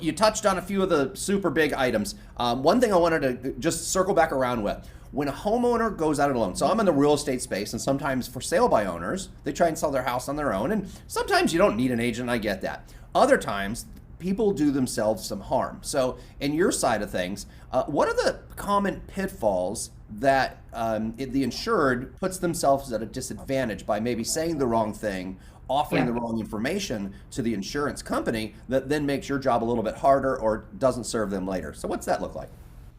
You touched on a few of the super big items. One thing I wanted to just circle back around with, when a homeowner goes out alone, so I'm in the real estate space, and sometimes for sale by owners, they try and sell their house on their own, and sometimes you don't need an agent, I get that. Other times, people do themselves some harm. So, in your side of things, what are the common pitfalls that the insured puts themselves at a disadvantage by maybe saying the wrong thing, offering the Yeah. wrong information to the insurance company that then makes your job a little bit harder or doesn't serve them later? So, what's that look like?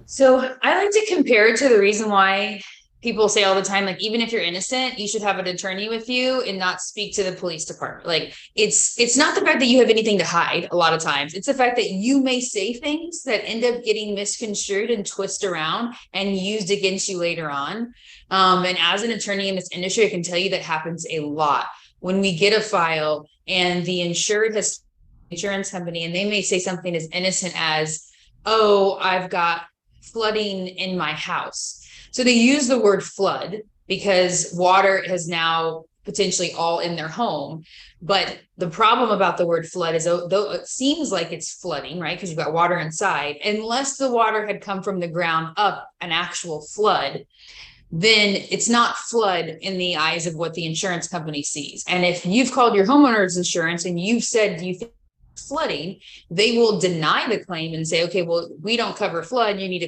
So I like to compare it to the reason why people say all the time, like, even if you're innocent, you should have an attorney with you and not speak to the police department. Like it's not the fact that you have anything to hide a lot of times. It's the fact that you may say things that end up getting misconstrued and twisted around and used against you later on. And as an attorney in this industry, I can tell you that happens a lot. When we get a file and the insured has insurance company and they may say something as innocent as, oh, I've got flooding in my house. So they use the word flood because water has now potentially all in their home. But the problem about the word flood is, though it seems like it's flooding, right? Because you've got water inside, unless the water had come from the ground up, an actual flood, then it's not flood in the eyes of what the insurance company sees. And if you've called your homeowner's insurance and you've said you think flooding, they will deny the claim and say, okay, well, we don't cover flood. You need to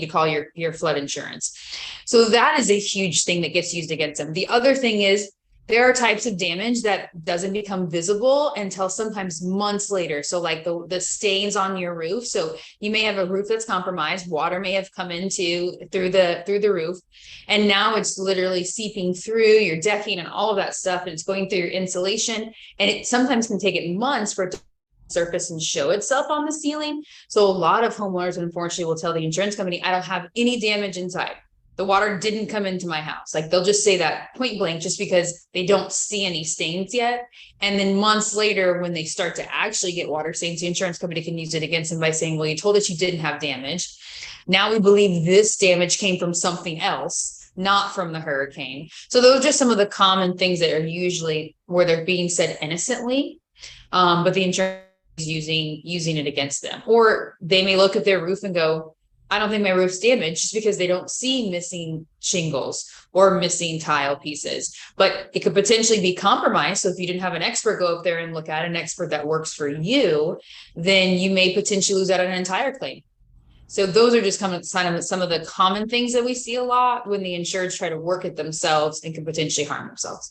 call your flood insurance. So that is a huge thing that gets used against them. The other thing is there are types of damage that doesn't become visible until sometimes months later. So like the stains on your roof. So you may have a roof that's compromised. Water may have come into through the roof. And now it's literally seeping through your decking and all of that stuff. And it's going through your insulation. And it sometimes can take it months for it to surface and show itself on the ceiling. So a lot of homeowners, unfortunately, will tell the insurance company, I don't have any damage inside. The water didn't come into my house. Like they'll just say that point blank just because they don't see any stains yet. And then months later, when they start to actually get water stains, the insurance company can use it against them by saying, well, you told us you didn't have damage. Now we believe this damage came from something else, not from the hurricane. So those are just some of the common things that are usually where they're being said innocently. But the insurance is using it against them. Or they may look at their roof and go, I don't think my roof's damaged, just because they don't see missing shingles or missing tile pieces. But it could potentially be compromised. So if you didn't have an expert go up there and look at an expert that works for you, then you may potentially lose out on an entire claim. So those are just kind of some of the common things that we see a lot when the insureds try to work it themselves and can potentially harm themselves.